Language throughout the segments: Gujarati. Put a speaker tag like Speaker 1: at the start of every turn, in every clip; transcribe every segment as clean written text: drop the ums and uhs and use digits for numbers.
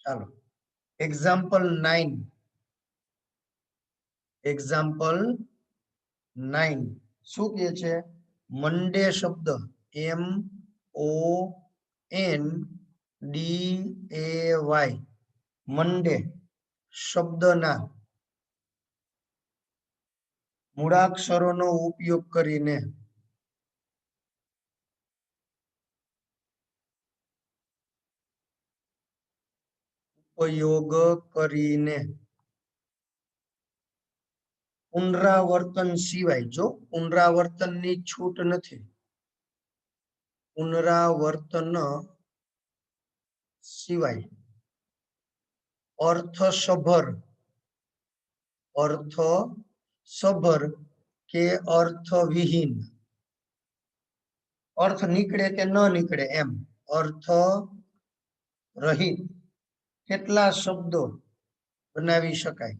Speaker 1: ચાલો એક્ઝામ્પલ 9 એક્ઝામ્પલ 9 શું કહે છે? મંડે શબ્દ MONDAY મંડે શબ્દના મૂળાક્ષરોનો ઉપયોગ કરીને પુનરાવર્તન સિવાય, જો પુનરાવર્તનની છૂટ નથી, પુનરાવર્તન સિવાય અર્થસભર કે અર્થવિહીન, અર્થ નીકળે કે ન નીકળે એમ અર્થ રહિત કેટલા શબ્દો બનાવી શકાય?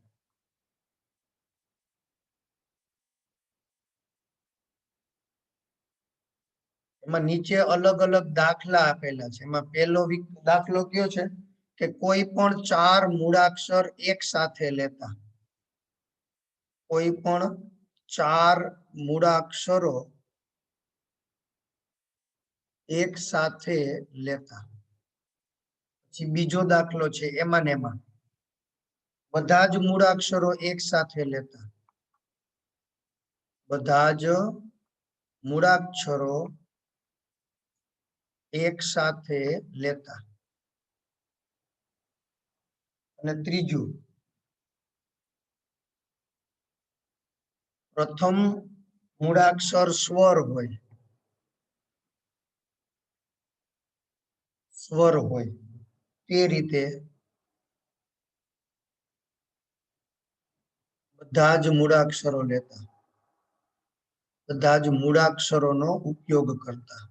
Speaker 1: એમાં નીચે અલગ અલગ દાખલા આપેલા છે. એમાં પહેલો દાખલો કયો છે કે કોઈ પણ 4 મૂળાક્ષર એક સાથે લેતા, કોઈ પણ 4 મૂળાક્ષરો એક સાથે લેતા. પછી બીજો દાખલો છે એમાં ને એમાં બધા જ મૂળાક્ષરો એક સાથે લેતા, બધા જ મૂળાક્ષરો એક સાથે લેતા. અને ત્રીજું, પ્રથમ મૂળાક્ષર સ્વર હોય, તે રીતે બધા જ મૂળાક્ષરો લેતા, બધા જ મૂળાક્ષરોનો ઉપયોગ કરતા.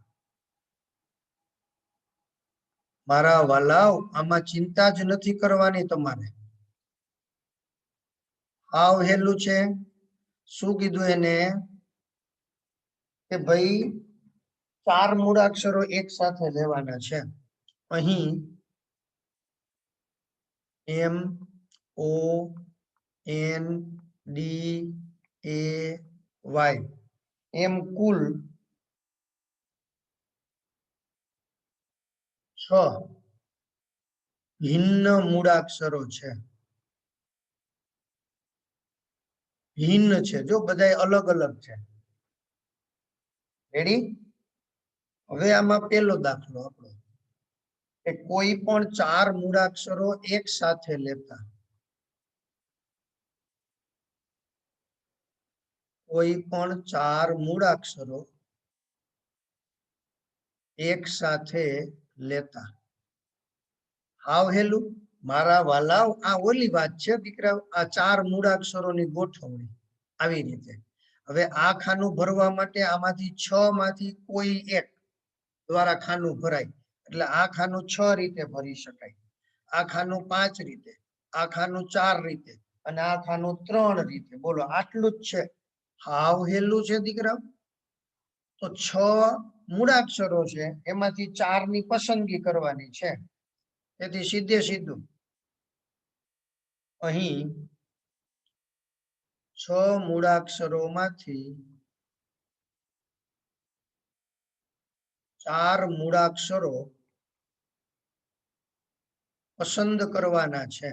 Speaker 1: મારા વાલાઓ, આમાં ચિંતા જ નથી કરવાની તમારે, આવ હેલું છે. શું કીધું એને કે ભાઈ 4 મૂળાક્ષરો એક સાથે લેવાના છે. અહીં MONDAY એમ કુલ 6 ભિન્ન મૂળાક્ષરો છે. ભિન્ન છે, જો બધા અલગ અલગ છે. રેડી? હવે આમાં પહેલો દાખલો આપણો કે કોઈ પણ 4 મૂળાક્ષરો એક સાથે લેતા, કોઈ પણ 4 મૂળાક્ષરો એક સાથે લેતા. હાવ હેલું મારા વાલાઓ, આ ઓલી વાત છે દીકરા, આ 4 મૂળાક્ષરોની ગોઠવણી આવી રીતે. હવે આ ખાનું ભરવા માટે આમાંથી 6 માંથી કોઈ એક દ્વારા ખાનું ભરાય, એટલે આ ખાનું 6 રીતે ભરી શકાય, આ ખાનું 5 રીતે, આ ખાનું 4 રીતે અને આ ખાનું 3 રીતે. બોલો આટલું જ છે. હાવ હેલું છે દીકરા. તો 6 મૂળાક્ષરો છે, એમાંથી 4 ની પસંદગી કરવાની છે. તેથી સીધે સીધું અહીં 6 મૂળાક્ષરોમાંથી 4 મૂળાક્ષરો પસંદ કરવાના છે.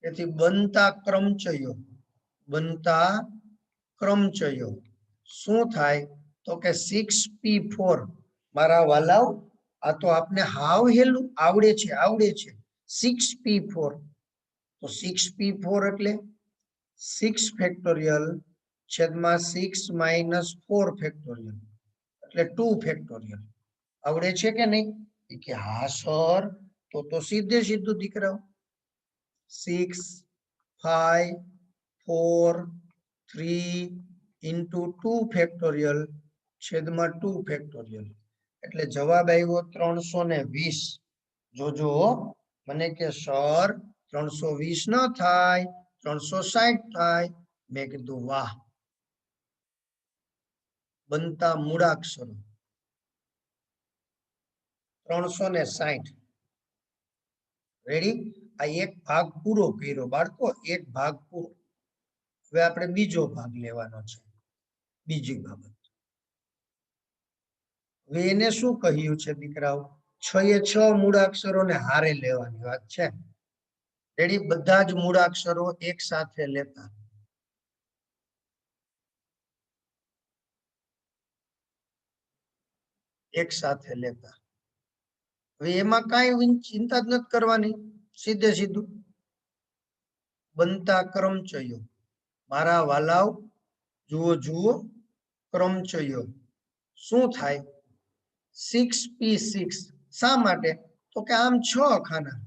Speaker 1: તેથી બનતા ક્રમચયો શું થાય તો કે 6p4. મારા વાલાઓ, આ તો આપને હાવ હેલું આવડે છે 6p4. તો 6p4 એટલે 6 ફેક્ટોરિયલ છેદમાં 6 માઇનસ 4 ફેક્ટોરિયલ એટલે 2 ફેક્ટોરિયલ. આવડે છે કે નહીં? કે હા સર. તો સીધે સીધું દીકરાઓ 6 5 4 3 into 2 ફેક્ટોરિયલ છેદમાં 2 ફેક્ટોરિયલ એટલે જવાબ આવ્યો 320. જોજો મને કે સર 320 ન થાય, 360 થાય. મેં કીધું વાહ. બનતા મૂળાક્ષરો 360 રેડી આ એક ભાગ પૂરો કર્યો બાળકો એક ભાગ પૂરો હવે આપણે બીજો ભાગ લેવાનો છે બીજી બાબત હવે એને શું કહ્યું છે દીકરાઓ 6 એ 6 મૂળાક્ષરોને હારે લેવાની વાત છે રેડી બધા જ મૂળાક્ષરો એક સાથે લેતા એક સાથે લેતા હવે એમાં કાંઈ ચિંતા જ નથી કરવાની સીધે સીધું બનતા ક્રમચયો મારા વાલાવ જુઓ જુઓ ક્રમચયો શું થાય 6p6 શા માટે તો કે આમ 6 ખાના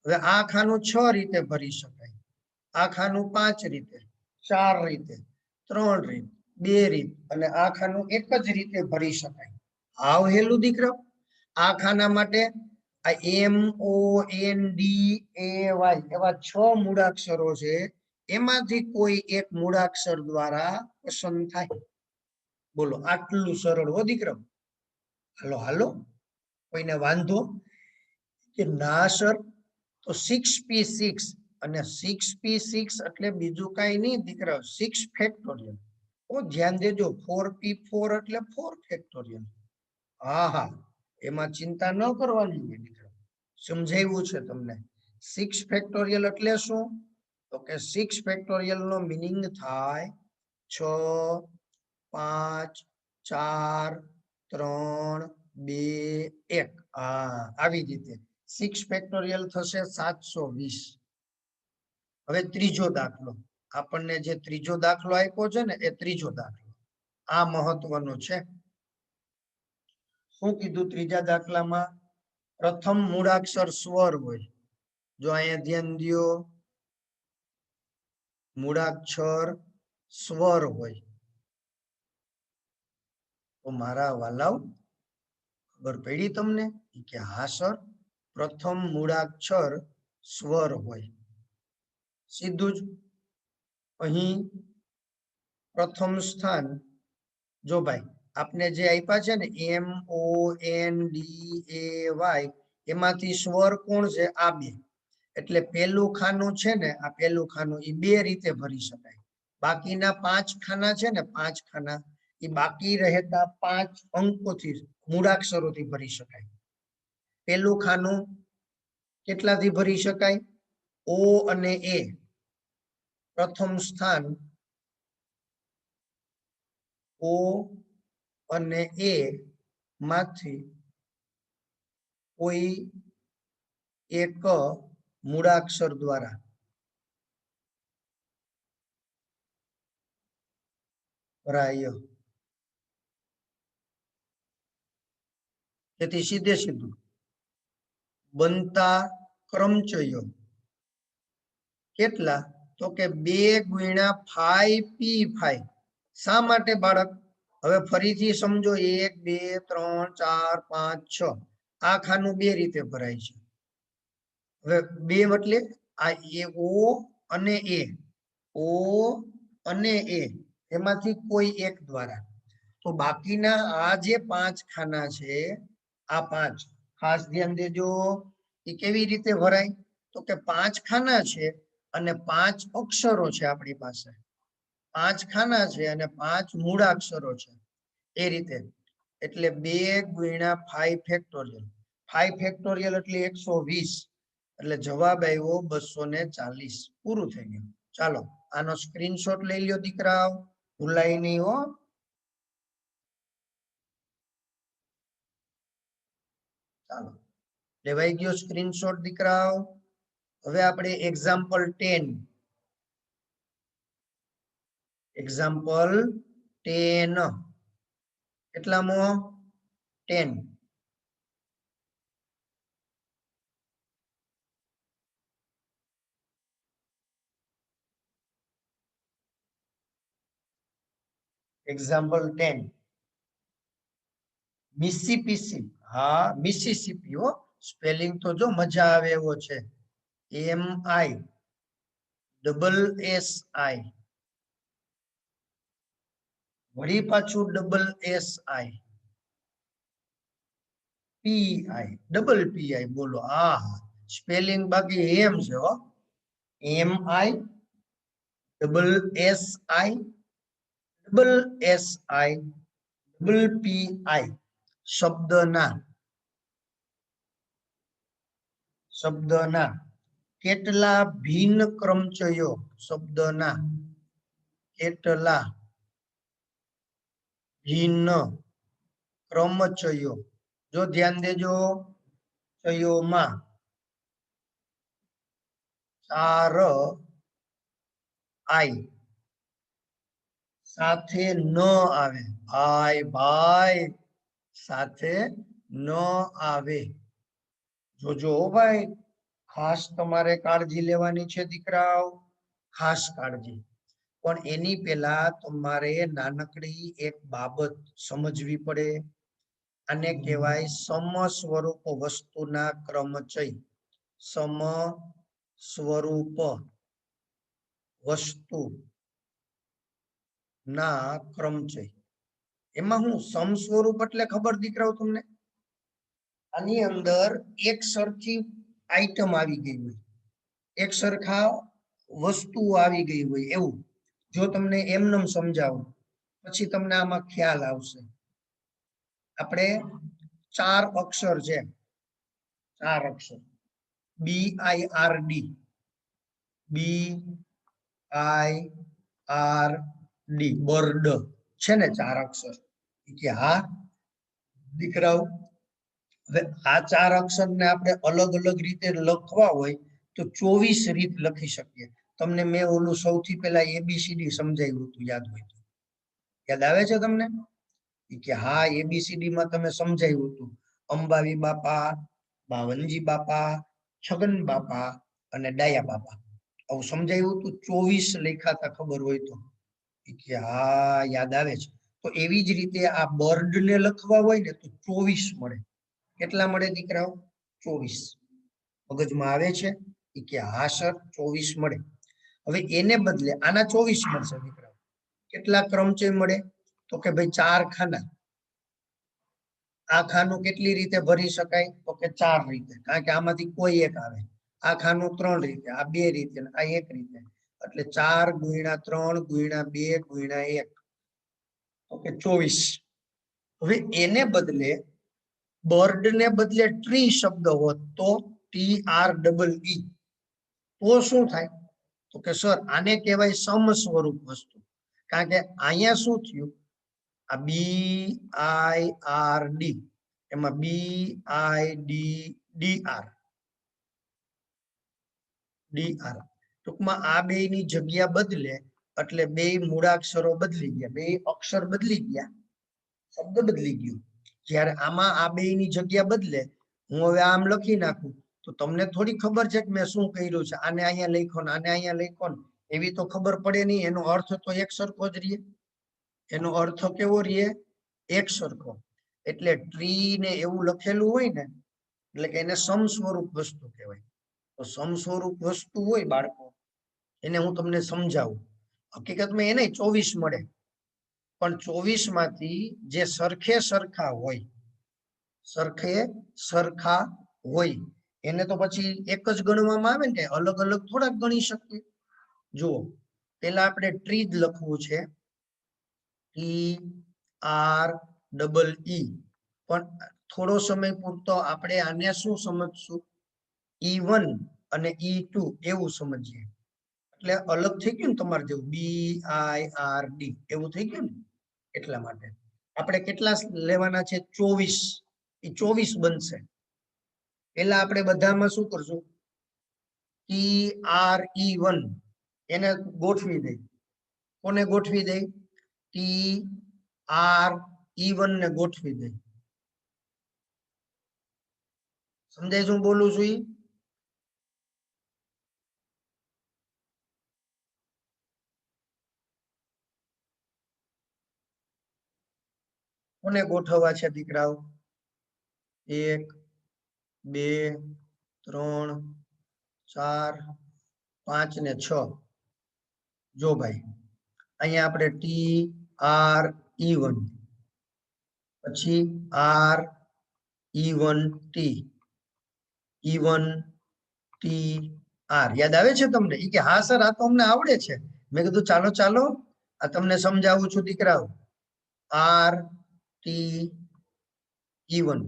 Speaker 1: હવે આ ખાનું 6 રીતે ભરી શકાય આ ખાનું 5 રીતે 4 રીતે 3 રીત 2 રીત અને આ ખાનું એક જ રીતે ભરી શકાય હાવ હેલું દીકરો આ ખાના માટે આ M O N D A Y એવા 6 મૂળાક્ષરો છે એમાંથી કોઈ એક મૂળાક્ષર દ્વારા પસંદ થાય બોલો આટલું સરળ હો દીકરો હાલો હાલો કોઈને વાંધો કે ના સર તો 6p6 અને 6p6 એટલે બીજું કાંઈ નહીં દીકરા 6 ફેક્ટોરિયલ ઓ ધ્યાન દેજો 4p4 એટલે 4 ફેક્ટોરિયલ હા હા એમાં ચિંતા ન કરવાની હોય દીકરા સમજાવ્યું છે તમને 6 ફેક્ટોરિયલ એટલે શું તો કે 6 ફેક્ટોરિયલ નો મીનિંગ થાય 6 5 4 3 2 1 હા આવી રીતે 6 ફેક્ટોરિયલ થશે 720 હવે ત્રીજો દાખલો આપણને જે ત્રીજો દાખલો આપ્યો છે ને એ ત્રીજો દાખલો આ મહત્વનો છે શું કીધું ત્રીજા દાખલામાં પ્રથમ મૂળાક્ષર સ્વર હોય જો અહીંયા ધ્યાન દ્યો મૂળાક્ષર સ્વર હોય તો મારા વાલાવ ખબર પડી તમને કે હા સર પ્રથમ મૂળાક્ષર સ્વર હોય સીધું જ અહીં પ્રથમ સ્થાન જો ભાઈ આપને જે આપ્યા છે ને MONDAY એમાંથી સ્વર કોણ છે આ બે એટલે પેલું ખાનું છે ને આ પેલું ખાનું એ બે રીતે ભરી શકાય બાકીના 5 ખાના છે ને 5 ખાના એ બાકી રહેતા 5 અંકોથી મૂળાક્ષરોથી ભરી શકાય પેલું ખાનું કેટલાથી ભરી શકાય O અને A પ્રથમ સ્થાન O અને A માંથી કોઈ એક મૂળાક્ષર દ્વારા ભરાય તેથી સીધે સીધું બનતા ક્રમચયો કેટલા તો કે 2 * 5p5 શા માટે બાળક હવે ફરીથી સમજો 1 2 3 4 5 6 આ ખાનું બે રીતે ભરાય છે હવે બે એટલે આ O અને A O અને A એમાંથી કોઈ એક દ્વારા તો બાકીના આ જે 5 ખાના છે આ 5 ખાસ ધ્યાન દેજો એ કેવી રીતે ભરાય તો કે 5 ખાના છે અને 5 અક્ષરો છે આપણી પાસે 5 ખાના છે અને 5 મૂળાક્ષરો છે એ રીતે એટલે 2 * 5 ફેક્ટોરિયલ 5 ફેક્ટોરિયલ એટલે 120 એટલે જવાબ આવ્યો 240 પૂરું થઈ ગયું ચાલો આનો સ્ક્રીનશોટ લઈ લ્યો દીકરાઓ ભૂલાય નહીં હો ચાલો લેવાઈ ગયો સ્ક્રીનશોટ દીકરાઓ હવે આપણે એક્ઝામ્પલ 10 એક્ઝામ્પલ 10 કેટલામો 10 એક્ઝામ્પલ 10 મિસિસિપી હા મિસિસિપી હો સ્પેલિંગ તો જો મજા આવે એવો છે MISSI વળી પાછું SSI પીઆઈ ડબલ પીઆઈ બોલો આ સ્પેલિંગ બાકી એમ છે હો M I double S I double S I double P I શબ્દના કેટલા ભિન્ન ક્રમચયો શબ્દના કેટલા ભિન્ન ક્રમચયો જો ધ્યાન દેજો ચયોમાં 4 આઈ સાથે ન આવે ભાઈ સાથે ન આવે જોજો ભાઈ ખાસ તમારે કાળજી લેવાની છે દીકરાઓ ખાસ કાળજી પણ એની પહેલા તમારે નાનકડી એક બાબત સમજવી પડે આને કહેવાય સમ સ્વરૂપ વસ્તુના ક્રમચય સમ સ્વરૂપ વસ્તુ ના ક્રમચય એમાં હું સમ સ્વરૂપ એટલે ખબર દીકરાઓ તમને આની અંદર એક સરખી આઈટમ આવી ગઈ હોય એક સરખા વસ્તુ આવી ગઈ હોય એવું જો તમને એમનેમ સમજાવું પછી તમને આમાં ખ્યાલ આવશે આપણે 4 અક્ષર છે 4 અક્ષર BIRD BIRD બર્ડ છે ને 4 અક્ષર કે હા દીકરાઓ હવે આ 4 અક્ષરને આપણે અલગ અલગ રીતે લખવા હોય તો 24 રીત લખી શકીએ તમને મેં ઓલું સૌથી પહેલા ABCD સમજાવ્યું હતું યાદ હોય તો યાદ આવે છે તમને કે હા ABCD માં તમે સમજાવ્યું હતું અંબાવી બાપા બાવનજી બાપા છગન બાપા અને ડાયા બાપા આવું સમજાવ્યું હતું 24 લખાતા ખબર હોય તો કે હા યાદ આવે છે તો એવી જ રીતે આ બર્ડ ને લખવા હોય ને તો 24 મળે કેટલા મળે દીકરાઓ 24 મગજમાં આવે છે કે હા સર 24 મળે હવે એને બદલે આના 24 મળશે દીકરાઓ કેટલા ક્રમચય મળે તો કે ભાઈ 4 ખાના આ ખાનું કેટલી રીતે ભરી શકાય તો કે 4 રીતે કારણ કે આમાંથી કોઈ એક આવે આ ખાનું 3 રીતે આ 2 રીતે આ 1 રીતે એટલે 4 × 3 × 2 × 1 ઓકે 24 હવે એને બદલે બર્ડ ને બદલે ટ્રી શબ્દ હોત તો TREE તો શું થાય તો કે સર આને કહેવાય સમ સ્વરૂપ વસ્તુ કારણ કે અહીંયા શું થયું આ BIRD એમાં BIDDR ટૂંકમાં આ બે ની જગ્યા બદલે એટલે બે મૂળાક્ષરો બદલી ગયા બે અક્ષર બદલી ગયા શબ્દ બદલી ગયો જ્યારે આમાં આ બે ની જગ્યા બદલે હું હવે આમ લખી નાખું તો તમને થોડી ખબર છે કે મેં શું કર્યું છે આને અહીંયા લખ્યો ને આને અહીંયા લખ્યો ને એવી તો ખબર પડે નહીં એનો અર્થ તો એક સરખો જ રહે એનો અર્થ કેવો રહે એક સરખો એટલે ટ્રી ને એવું લખેલું હોય ને એટલે કે એને સમ સ્વરૂપ વસ્તુ કહેવાય તો સમ સ્વરૂપ વસ્તુ હોય બાળકો એને હું તમને સમજાવું હકીકતમાં એને 24 મળે પણ 24 માંથી જે સરખે સરખા હોય એને તો પછી એક જ ગણવામાં આવે ને અલગ અલગ થોડાક ગણી શકીએ જુઓ પેલા આપણે ટ્રી જ લખવું છે TREE પણ થોડો સમય પૂરતો આપણે આને શું સમજશું E1 અને E2 એવું સમજીએ એટલે અલગ થઈ ગયું ને તમારે જેવું BIRD એવું થઈ ગયું ને એટલા માટે આપણે કેટલા લેવાના છે 24 એ 24 બનશે પેલા આપણે બધામાં શું કરશું TRE1 એને ગોઠવી દઈ કોને ગોઠવી દઈ TRE1 ને ગોઠવી દઈ સમજાય શું બોલું છું કોને ગોઠવવા છે દીકરાઓ 1 2 3 4 5 ને 6 જો ભાઈ અહીંયા આપણે TRE1 પછી E1 T E1 T R યાદ આવે છે તમને? ઈ કે હા સર આ તો અમને આવડે છે. મેં કીધું ચાલો ચાલો આ તમને સમજાવું છું દીકરાઓ. R T E1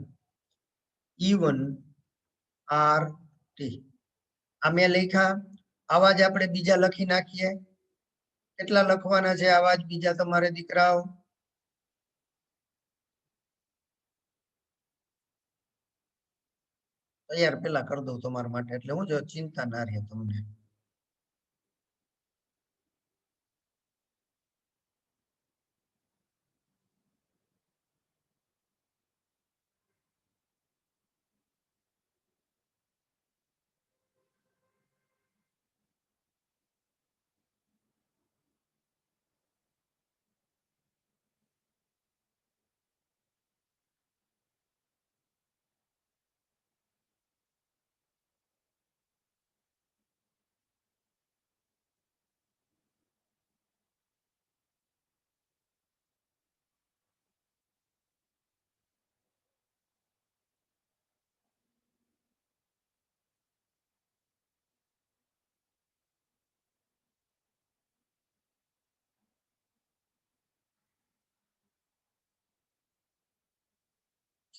Speaker 1: E1 R T આ મેં લખ્યા. આવા જ આપણે બીજા લખી નાખીએ. કેટલા લખવાના છે આવા જ બીજા તમારે દીકરાઓ? તૈયાર પેલા કરી દઉં તમારા માટે, એટલે હું જો ચિંતા ના રહે તમને.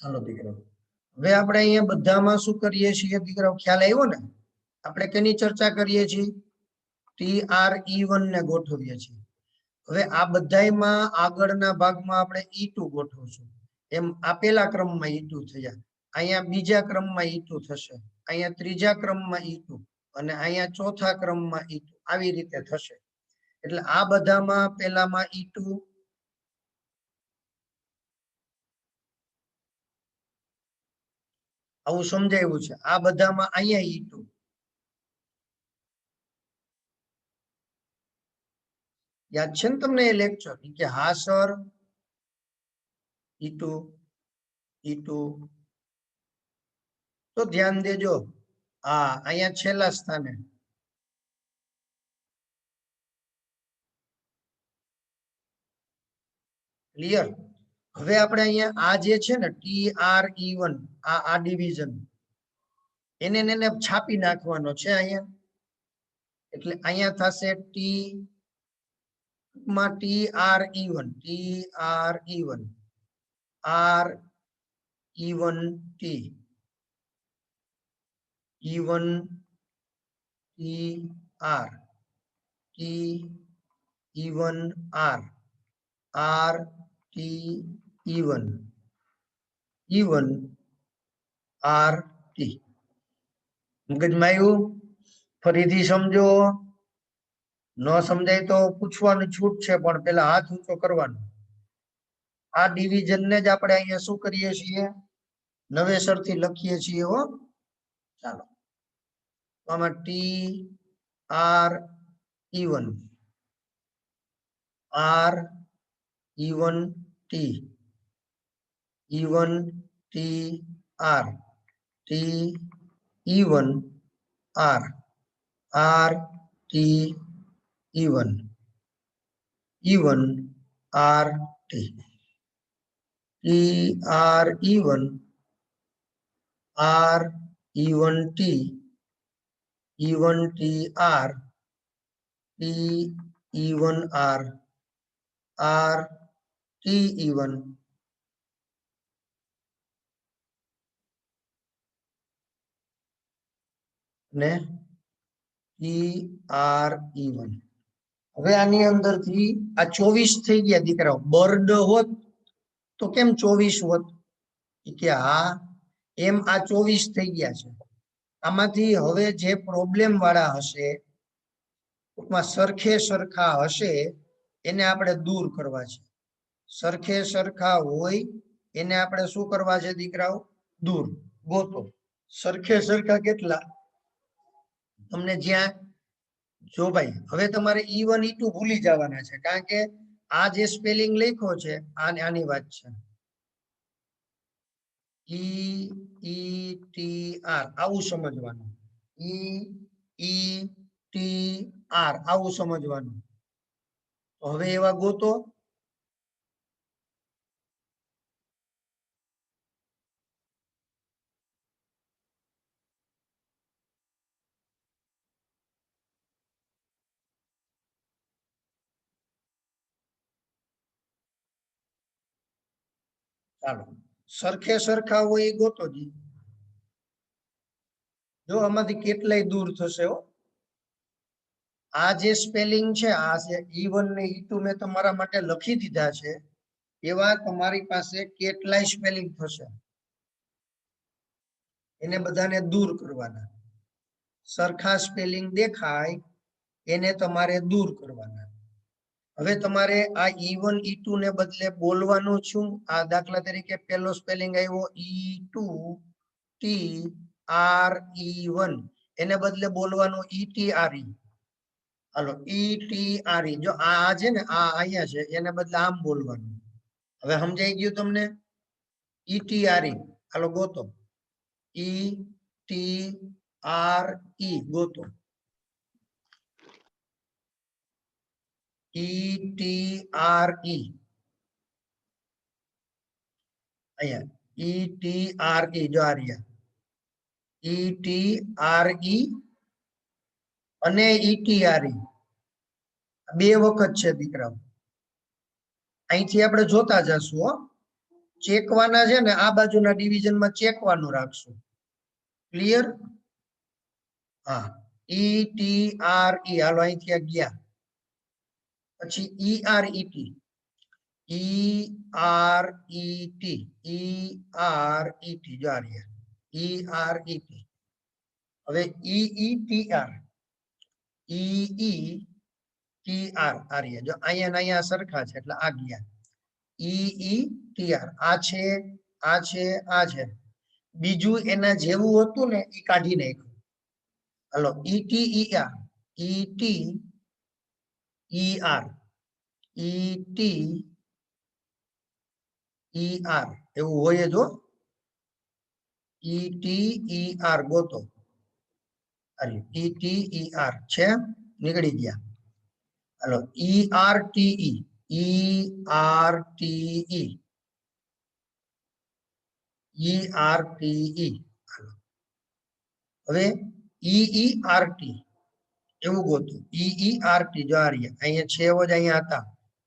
Speaker 1: ચાલો દીકરો, હવે આપણે અહીંયા બધામાં શું કરીએ છીએ દીકરો? ખ્યાલ આવ્યો ને? આપણે કેની ચર્ચા કરીએ છીએ? TRE1 ને ગોઠવીએ છીએ. હવે આ બધામાં આગળના ભાગમાં આપણે E2 ગોઠવશું. એમ આ પેલા ક્રમમાં E2 થયા, અહીંયા બીજા ક્રમમાં E2 થશે, અહીંયા ત્રીજા ક્રમમાં E2 અને અહીંયા ચોથા ક્રમમાં E2, આવી રીતે થશે. એટલે આ બધામાં પેલામાં E2, આવું સમજાયું છે. આ બધામાં અહીંયા E2. યાદ છે ને તમને એ લેક્ચર? કે હા સર E2 E2. તો ધ્યાન દેજો. હા અહીંયા છેલ્લા સ્થાને. ક્લિયર? હવે આપણે અહીંયા આ જે છે ને TRE1, આ ડિવિઝન એને છાપી નાખવાનો છે અહીંયા. એટલે અહીંયા થશે TRE1 TRE1 RE1T E1 TR T E1 R R T E1 E1 R T. મગજમાં આવ્યું? ફરીથી સમજો. ન સમજાય તો પૂછવાનું છૂટ છે, પણ પેલા હાથ ઊંચો કરવાનો. આ ડિવિઝન ને જ આપણે અહીંયા શું કરીએ છીએ? નવેસરથી લખીએ છીએ હો. ચાલો, આમાં TRE1 RE1T E1 TR T E1 R R T E1 E1 R T TRE1 RE1T E1 TR T E1 R R T E1 ને TRE1. હવે આની અંદરથી આ 24 થઈ ગયા દીકરાઓ. બર્ડ હોત તો કેમ 24 હોત? કે હા, એમ આ 24 થઈ ગયા છે. આમાંથી હવે જે પ્રોબ્લેમ વાળા હશે, ટૂંકમાં સરખે સરખા હશે, એને આપણે દૂર કરવા છે. સરખે સરખા હોય એને આપણે શું કરવા છે દીકરાઓ? દૂર. ગોતો. સરખે સરખા કેટલા? તમને જ્યાં જો ભાઈ, હવે તમારે E1 E2 ભૂલી જવાના છે, કારણ કે આ જે સ્પેલિંગ લખ્યો છે આની વાત છે. EETR આવું સમજવાનું. EETR આવું સમજવાનું. હવે એવા ગોતો. ચાલો સરખે સરખા હોય એ ગોતો જી. જો આમાંથી કેટલાય દૂર થશે હો. આ જે સ્પેલિંગ છે આ છે E1 ને E2 મેં તમારા માટે લખી દીધા છે. એવા તમારી પાસે કેટલાય સ્પેલિંગ થશે. એને બધાને દૂર કરવાના. સરખા સ્પેલિંગ દેખાય એને તમારે દૂર કરવાના. હવે તમારે આ E1 E2 ને બદલે બોલવાનું શું? આ દાખલા તરીકે પહેલો સ્પેલિંગ આવ્યો E2 TRE1 એને બદલે બોલવાનું ETRE. હાલો ETRE. જો આ છે ને આ અહીંયા છે એને બદલે આમ બોલવાનું. હવે સમજાઈ ગયું તમને? ETRE. હાલો ગોતો. ETRE ગોતો. ETRE અહીંયા ETRE જો આ રહ્યા ETRE અને ETRE બે વખત છે દીકરાઓ. અહીંથી આપણે જોતા જશું હો. ચેકવાના છે ને આ બાજુના ડિવિઝનમાં ચેકવાનું રાખશું. ક્લિયર? હા ETRE. હાલો અહીંથી આ ગયા. પછી ERET. ERET જો આ રહ્યા ERET. હવે EETR. EETR આ રહ્યા. જો અહીંયા ને અહીંયા સરખા છે એટલે આ ગયા. EETR આ છે આ છે આ છે. બીજું એના જેવું હતું ને એ કાઢી નાખ્યું. હાલો ETER. ETER એવું હોય જો. ETER ગોતો. ETER છે નીકળી ગયા. હાલો ERTE. ERTE. હવે EERT એવું ગોતું. EERT જો આ રહ્યા અહીંયા છે એવો જ અહીંયા હતા.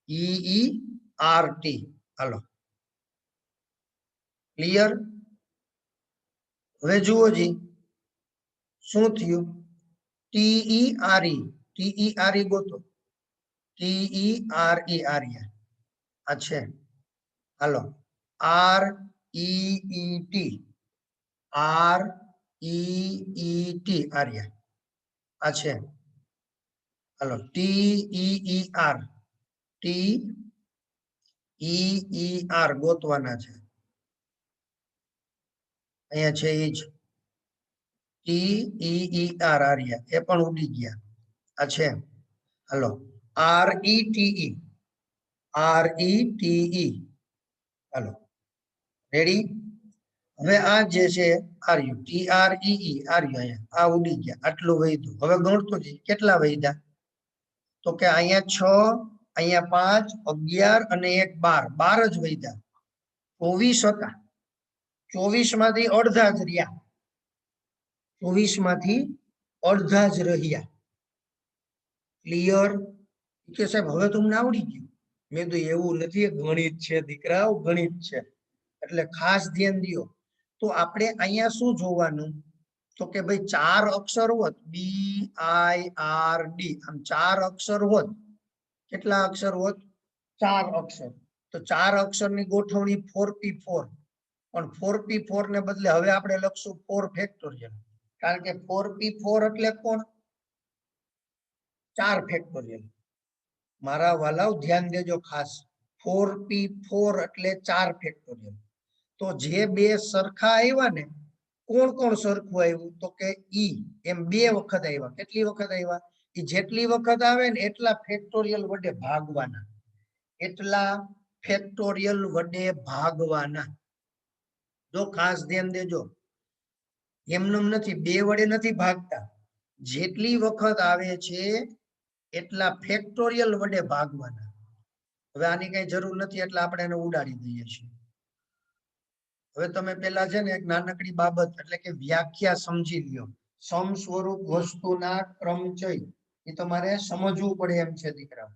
Speaker 1: EERT. હાલો ક્લિયર? હવે જુઓ જી શું થયું? TERE ગોતો. TERE આર્યા આ છે. હાલો REET. REET આર્યા આ છે. હાલો TEER. TEER ગોતવાના છે. અહીંયા છે એ જ TEER આર્યા એ પણ ઉડી ગયા. આ છે. હાલો RETE. હાલો રેડી? હવે આ જે છે આર્યું TREE આર્યું અહીંયા આ ઉડી ગયા. આટલું વધ્યું. હવે ગણતો જ કેટલા વધ્યા? તો કે અહીંયા 6, અહીંયા 5, 11 અને 1 12 જ વધ્યા. 24 હતા. 24 માંથી અડધા જ રહ્યા. 24 માંથી અડધા જ રહ્યા. ક્લિયર? કે સાહેબ હવે તમને આવડી ગયું? મેં તો એવું નથી, ગણિત છે દીકરાઓ, ગણિત છે એટલે ખાસ ધ્યાન દો. તો આપણે અહીંયા શું જોવાનું? તો કે ભાઈ 4 અક્ષર હોત BIRD આમ 4 અક્ષર હોત. કેટલા અક્ષર હોત? 4 અક્ષર. તો 4 અક્ષરની ગોઠવણી 4p4. પણ 4p4 ને બદલે હવે આપણે લખશું 4 ફેક્ટોરિયલ. કારણ કે 4p4 એટલે કોણ? 4 ફેક્ટોરિયલ. મારા વાલાઓ ધ્યાન દેજો ખાસ. 4p4 એટલે 4 ફેક્ટોરિયલ. તો જે બે સરખા આવ્યા ને, કોણ કોણ સરખું આવ્યું? તો કે ઈ એમ 2 વખત આવ્યા. કેટલી વખત આવ્યા? એ જેટલી વખત આવે ને એટલા ફેક્ટોરિયલ વડે ભાગવાના. એટલા ફેક્ટોરિયલ વડે ભાગવાના. જો ખાસ ધ્યાન દેજો. એમનેમ નથી, 2 વડે નથી ભાગતા. જેટલી વખત આવે છે એટલા ફેક્ટોરિયલ વડે ભાગવાના. હવે આની કઈ જરૂર નથી એટલે આપણે એને ઉડાડી દઈએ છીએ. હવે તમે પેલા છે ને એક નાનકડી બાબત એટલે કે વ્યાખ્યા સમજી લ્યો. સમ સ્વરૂપ વસ્તુના ક્રમચય એ તમારે સમજવું પડે એમ છે દીકરા.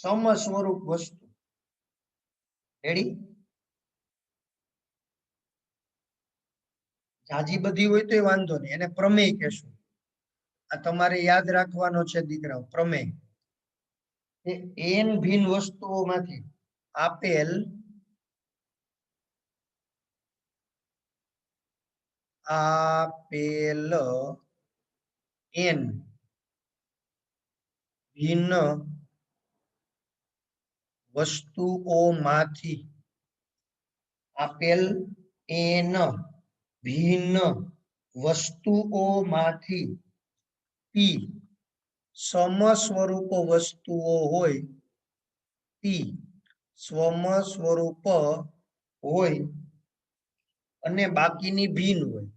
Speaker 1: સમ સ્વરૂપ વસ્તુ. રેડી? જાજી બધી હોય તો વાંધો નહીં, એને પ્રમેય કહેશું. આ તમારે યાદ રાખવાનો છે દીકરાઓ, પ્રમેય. એન ભિન્ન વસ્તુઓમાંથી આપેલ એન ભિન્ન વસ્તુઓમાંથી આપેલ એન ભિન્ન વસ્તુઓમાંથી પી સમસ્વરૂપ વસ્તુઓ હોય, પી સ્વસ્વરૂપ હોય અને બાકીની ભિન્ન હોય,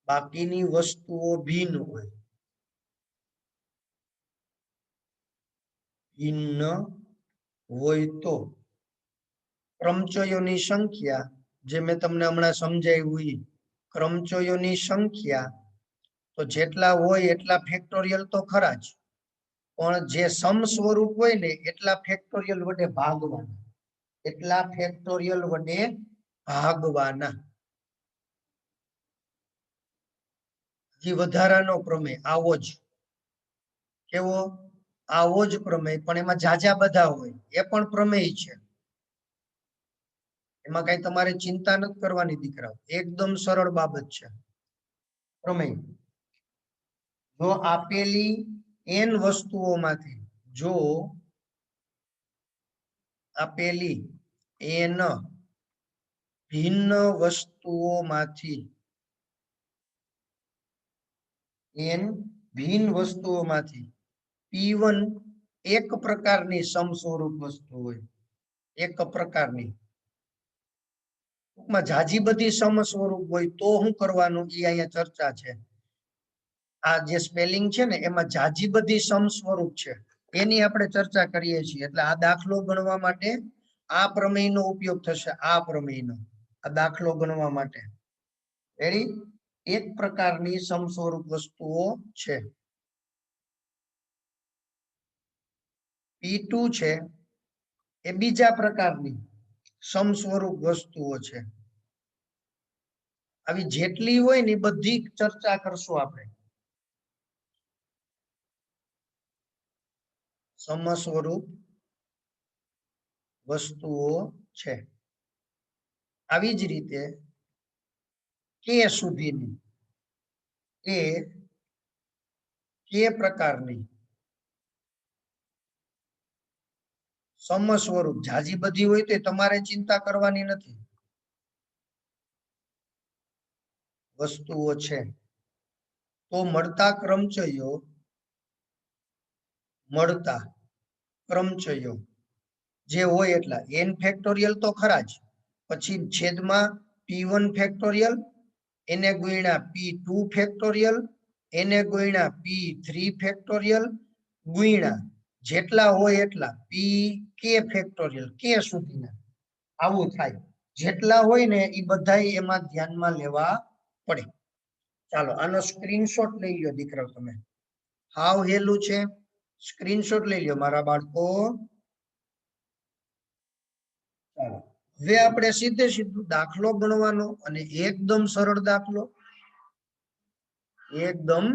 Speaker 1: બાકીની વસ્તુઓ ભિન્ન હોય, ભિન્ન હોય તો ક્રમચયોની સંખ્યા, જે મેં તમને હમણાં સમજાવ્યું, ક્રમચયોની સંખ્યા તો જેટલા હોય એટલા ફેક્ટોરિયલ તો ખરા જ, પણ જે સમ સ્વરૂપ હોય ને એટલા ફેક્ટોરિયલ વડે ભાગવાના, એટલા ફેક્ટોરિયલ વડે ભાગવાના. જે વધારાનો પ્રમેય આવો જ, કેવો? આવો જ પ્રમેય, પણ એમાં જાજા બધા હોય, એ પણ પ્રમેય છે. એમાં કઈ તમારે ચિંતા નથી કરવાની દીકરાઓ, એકદમ સરળ બાબત છે. પ્રમેય જો આપેલી એન વસ્તુઓમાંથી, જો આપેલી એન ભિન્ન વસ્તુઓમાંથી, એન ભિન્ન વસ્તુઓમાંથી P1 એક પ્રકારની સમસ્વરૂપ વસ્તુ હોય, એક પ્રકારની, ટૂંકમાં જાજી બધી સમસ્વરૂપ હોય તો શું કરવાનું એ અહીંયા ચર્ચા છે. આ જે સ્પેલિંગ છે ને એમાં જાજી બધી સમસ્વરૂપ છે, એની આપણે ચર્ચા કરીએ છીએ. એટલે આ દાખલો ગણવા માટે આ પ્રમેયનો ઉપયોગ થશે, આ પ્રમેયનો, આ દાખલો ગણવા માટે. રેડી? એક પ્રકારની સમસ્વરૂપ વસ્તુઓ છે. P2 છે એ બીજા પ્રકારની સમસ્વરૂપ વસ્તુઓ છે. આવી જેટલી હોય ને બધી ચર્ચા કરશું આપણે. સમસ્વરૂપ વસ્તુઓ છે. આવી જ રીતે કે સુધીની, કે પ્રકારની સમસ્વરૂપ, જાજી બધી હોય તો તમારે ચિંતા કરવાની નથી, વસ્તુઓ છે. તો મળતા ક્રમચયો, મળતા ક્રમચયો જે હોય એટલા n ફેક્ટોરિયલ તો ખરા જ, પછી છેદમાં P1 ફેક્ટોરિયલ, એને ગુણ્યા P2 ફેક્ટોરિયલ, એને ગુણ્યા P3 ફેક્ટોરિયલ, ગુણ્યા જેટલા હોય એટલા Pk ફેક્ટોરિયલ, કે સુધીના. આવું થાય. જેટલા હોય ને એ બધા એમાં ધ્યાનમાં લેવા પડે. ચાલો આનો સ્ક્રીનશોટ લઈ લો દીકરાઓ તમે. હાવ હેલું છે, સ્ક્રીનશોટ લઈ લો મારા બાળકો. ચાલો હવે આપણે સીધે સીધું દાખલો ગણવાનો, અને એકદમ સરળ દાખલો, એકદમ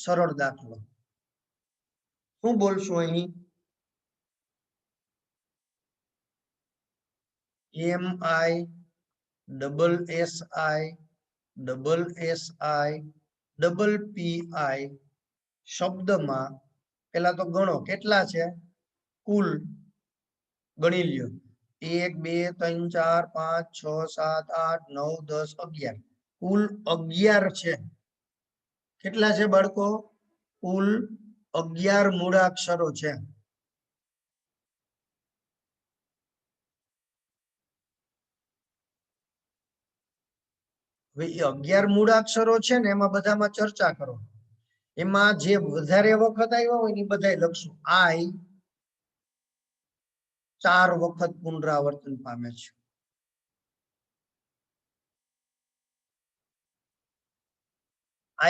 Speaker 1: સરળ દાખલો. શું બોલશું અહીં? MI double SI double SI double PI શબ્દમાં પેલા તો ગણો કેટલા છે, કુલ ગણી લ્યો. 1 2 3 4 5 6 7 8 9 10 11, કુલ 11 છે. કેટલા છે બાળકો? કુલ 11 મૂળાક્ષરો છે. હવે 11 મૂળાક્ષરો છે ને એમાં બધામાં ચર્ચા કરો. એમાં જે વધારે વખત આવ્યા હોય ને બધા લખશું. I 4 વખત પુનરાવર્તન પામે છે.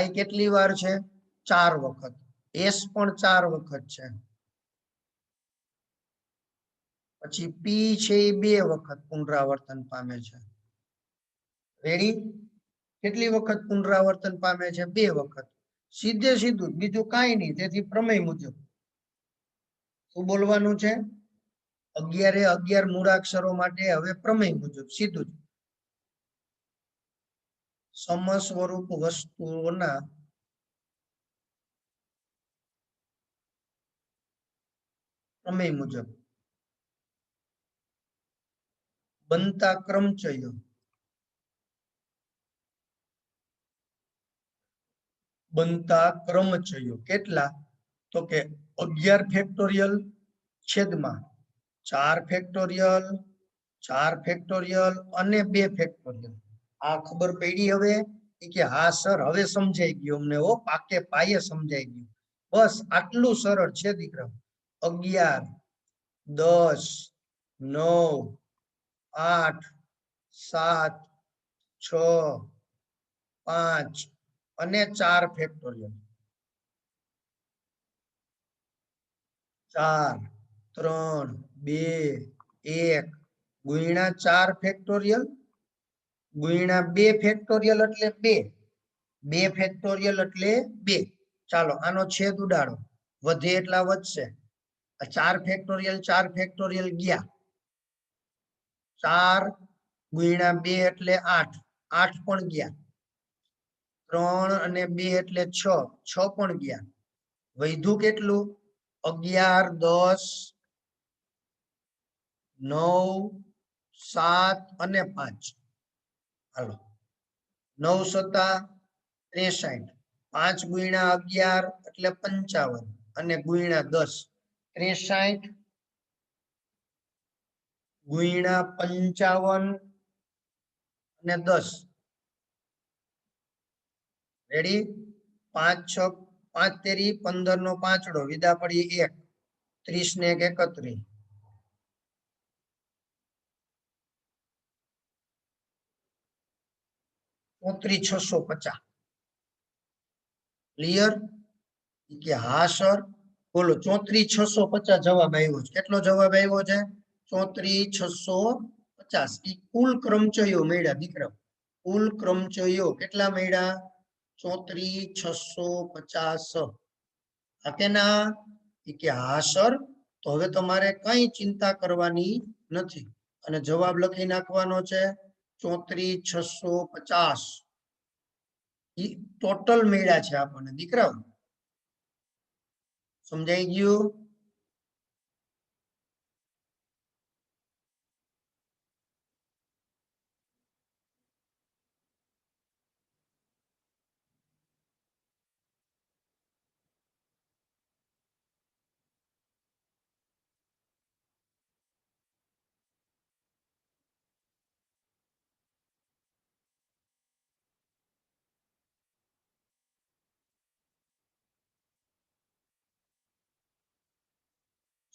Speaker 1: I કેટલી વાર છે? 4 વખત. S પણ 4 વખત છે. પછી P છે એ 2 વખત પુનરાવર્તન પામે છે. રેડી? કેટલી વખત પુનરાવર્તન પામે છે? 2 વખત. સીધે સીધું, બીજું કાંઈ નહીં. તેથી પ્રમેય મુજબ શું બોલવાનું છે? 11 એ 11 મૂળાક્ષરો માટે હવે પ્રમેય મુજબ સીધું જ સમસ્વરૂપ વસ્તુઓના પ્રમેય મુજબ બનતા ક્રમચયો કેટલા? તો કે 11 ફેક્ટોરિયલ છેદમાં 4 ફેક્ટોરિયલ, 4 ફેક્ટોરિયલ અને 2 ફેક્ટોરિયલ. આ ખબર પડી હવે? કે હા સર, હવે સમજાઈ ગયું અમને. ઓ પાકે પાયે સમજાઈ ગયું. બસ આટલું સરળ છે દીકરા. 11, 10, 9, 8, 7, 6, 5 અને 4 ફેક્ટોરિયલ. 4, 3, 2, 1 ગુણ્યા 4 ફેક્ટોરિયલ ગુણ્યા 2 ફેક્ટોરિયલ એટલે 2. 2 ફેક્ટોરિયલ એટલે 2. ચાલો આનો છેદ ઉડાડો. વધે એટલા વધશે. 4 ફેક્ટોરિયલ ગયા. 4 ગુણ્યા 2 એટલે 8. 8 પણ ગયા. 3 અને 2 એટલે 6. 6 પણ ગયા. વધ્યું કેટલું? 11, 10, 9, 7 અને 5. હાલો 9 સત્તા 63. 5 ગુણ્યા 11 એટલે 55 અને ગુણ્યા 10 63 ગુણ્યા 55 અને 10. રેડી? 5 6 5 તેરી 15 નો પાંચડો વિદા પડી 1. 30 ને 1 31. 34,650. ક્લિયર? કે હા સર. બોલો 34,650 જવાબ આવ્યો છે. કેટલો જવાબ આવ્યો છે? 34,650. કુલ ક્રમચયો મળ્યા દીકરા. કુલ ક્રમચયો કેટલા મળ્યા? 34,650. હા કે ના? કે હા સર. તો હવે તમારે કઈ ચિંતા કરવાની નથી અને જવાબ લખી નાખવાનો છે 34,650. ટોટલ મળ્યા છે આપણને દીકરાઓ. સમજાઈ ગયું?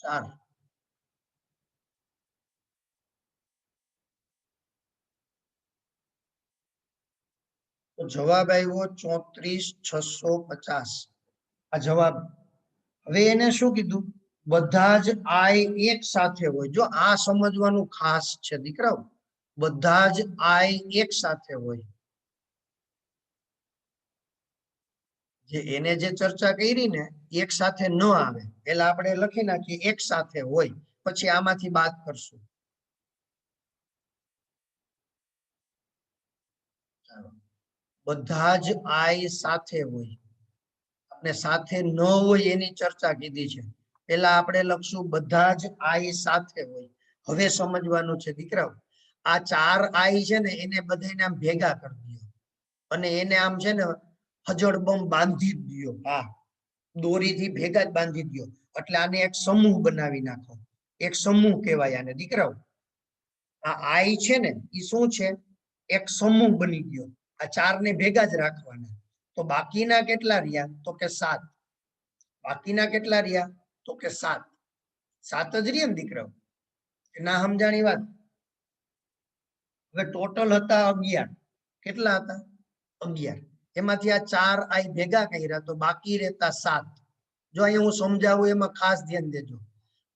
Speaker 1: ચાલો તો જવાબ આવ્યો 34,650. આ જવાબ. હવે એને શું કીધું? બધા જ આઈ એક સાથે હોય. જો આ સમજવાનું ખાસ છે દીકરાઓ. બધા જ આઈ એક સાથે હોય. જે એને જે ચર્ચા કરી ને એક સાથે ન આવે. પેલા આપણે લખી નાખીએ એક સાથે હોય. પછી આમાંથી બાદ કરશું. બધા જ આઈ સાથે હોય. આપણે સાથે ન હોય એની ચર્ચા કીધી છે. પેલા આપણે લખશું બધા જ આઈ સાથે હોય. હવે સમજવાનું છે દીકરાઓ. આ 4 આઈ છે ને એને બધાને આમ ભેગા કરી દો અને એને આમ છે ને હજળબમ બાંધી જ દો. હા, દોરીથી ભેગા જ બાંધી દો. એટલે આને એક સમૂહ બનાવી નાખો. એક સમૂહ કહેવાય આને દીકરાઓ. આ આઈ છે ને એ શું છે? એક સમૂહ બની ગયો. આ 4 ને ભેગા જ રાખવાના. તો બાકીના કેટલા રહ્યા? તો કે 7. બાકીના કેટલા રહ્યા? તો કે 7. 7 જ રહ્યા ને દીકરાઓ. ના સમજાણી વાત? હવે ટોટલ હતા 11. કેટલા હતા? 11. એમાંથી આ 4 આઈ ભેગા કર્યા તો બાકી રહેતા 7. જો અહીંયા હું સમજાવું એમાં ખાસ ધ્યાન દેજો.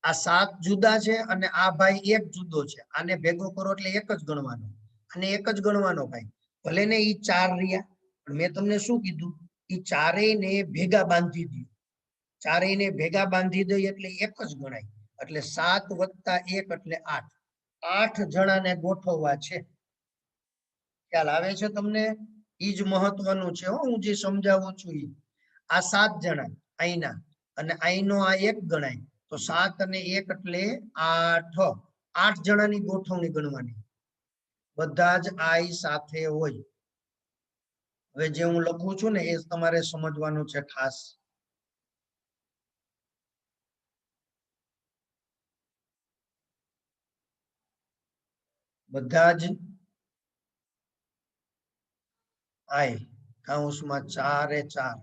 Speaker 1: આ 7 જુદા છે અને આ ભાઈ એક જુદો છે. આને ભેગો કરો એટલે એક જ ગણવાનો. અને એક જ ગણવાનો ભાઈ. ભલે ને ઈ 4 રહ્યા, પણ મેં તમને શું કીધું, ઈ ચારેયને ભેગા બાંધી દો. ચારેયને ભેગા બાંધી દઈ એટલે એક જ ગણાય. એટલે 7 + 1 એટલે 8. 8 જણાને ગોઠવવા છે. ખ્યાલ આવે છે તમને? ઈ જ મહત્વનું છે. હું જે સમજાવું છું ઈ. આ 7 જણા અહીંના અને અહીંનો આ 1 ગણાય. તો 7 અને 1 એટલે 8. 8 જણાની ગોઠવણી ગણવાની. બધા જ આઈ સાથે હોય. હવે જે હું લખું છું ને એ તમારે સમજવાનું છે ખાસ. બધા જ આઈ કૌંસમાં 4 એ 4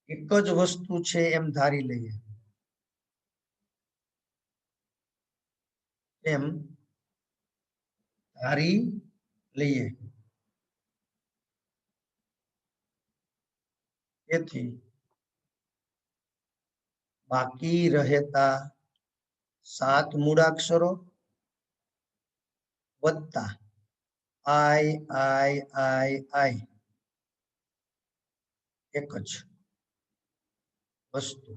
Speaker 1: એક જ વસ્તુ છે એમ ધારી લઈએ. એમ ધારી લઈએ. તેથી બાકી રહેતા 7 મૂળાક્ષરો વત્તા આઈ આઈ આઈ આઈ એક જ વસ્તુ.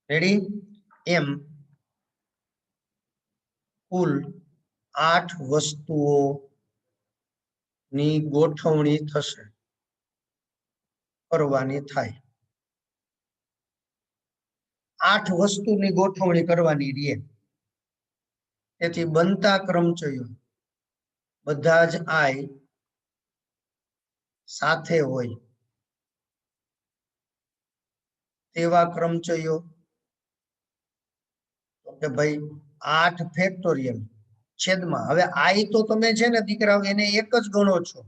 Speaker 1: રેડી? એમ કુલ 8 વસ્તુઓ ની ગોઠવણી થશે, કરવાની થાય. 8 વસ્તુની ગોઠવણી કરવાની રહે. તેથી બનતા ક્રમચયો બધા જ આઈ સાથે હોય તેવા ક્રમચયો. કે ભાઈ 8 ફેક્ટોરિયલ છેદમાં, હવે આઈ તો તમે છે ને દીકરાઓ એને એક જ ગણો છો,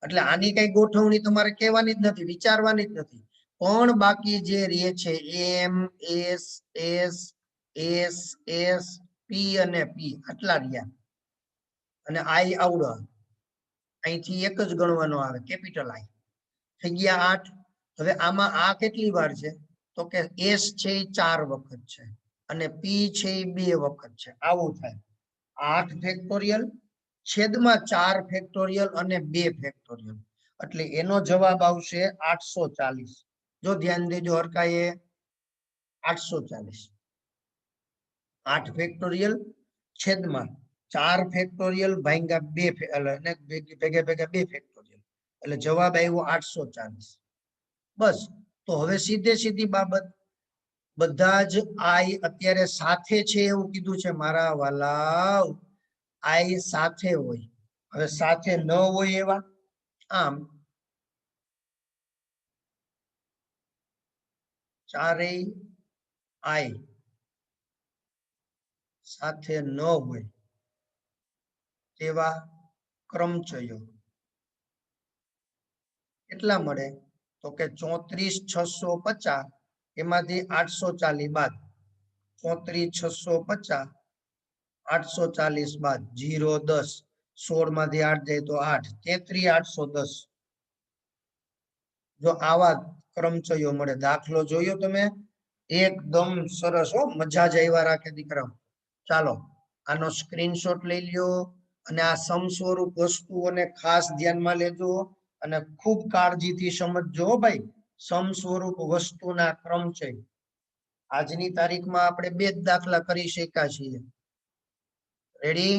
Speaker 1: એટલે આની કઈ ગોઠવણી તમારે કહેવાની જ નથી, વિચારવાની જ નથી. પણ બાકી જે રહે છે એમ S S S S P અને પી આટલા રહ્યા. અને આઈ આવડો અહીંથી એક જ ગણવાનો આવે, કેપિટલ આઈ. થઈ ગયા 8. હવે આમાં આ કેટલી વાર છે? તો કે એસ છે એ 4 વખત છે અને પી છે એ 2 વખત છે. આવું થાય. 8 ફેક્ટોરિયલ છેદમાં 4 ફેક્ટોરિયલ અને 2 ફેક્ટોરિયલ. એટલે એનો જવાબ આવશે 840. જો ધ્યાન દેજો હરકાએ, 840. 8 ફેક્ટોરિયલ છેદમાં 4 ફેક્ટોરિયલ ભાગ્યા 2 અને ભેગા ભેગા 2 ફેક્ટોરિયલ. એટલે જવાબ આવ્યો 840. બસ. તો હવે સીધે સીધી બાબત, બધા જ આઈ અત્યારે સાથે છે એવું કીધું છે મારા વાલાવ. આઈ સાથે હોય. હવે સાથે ન હોય એવા, આમ ચારેય આઈ સાથે ન હોય તેવા ક્રમચયો કેટલા મળે? તો કે 34,650 એમાંથી 840 બાદ. 34,650 840 બાદ 0 10 16 માંથી 8 જાય તો 8 33,810. જો આવા ક્રમચયો મળે. દાખલો જોયો તમે? એકદમ સરસ હો, મજા જ આવ્યા રાખે દીકરાઓ. ચાલો આનો સ્ક્રીનશોટ લઈ લ્યો અને આ સમસ્વરૂપ વસ્તુઓને ખાસ ધ્યાનમાં લેજો અને ખૂબ કાળજીથી સમજજો ભાઈ. સમસ્વરૂપ વસ્તુના ક્રમચય આજની તારીખમાં આપણે 2 જ દાખલા કરી શક્યા છીએ. રેડી?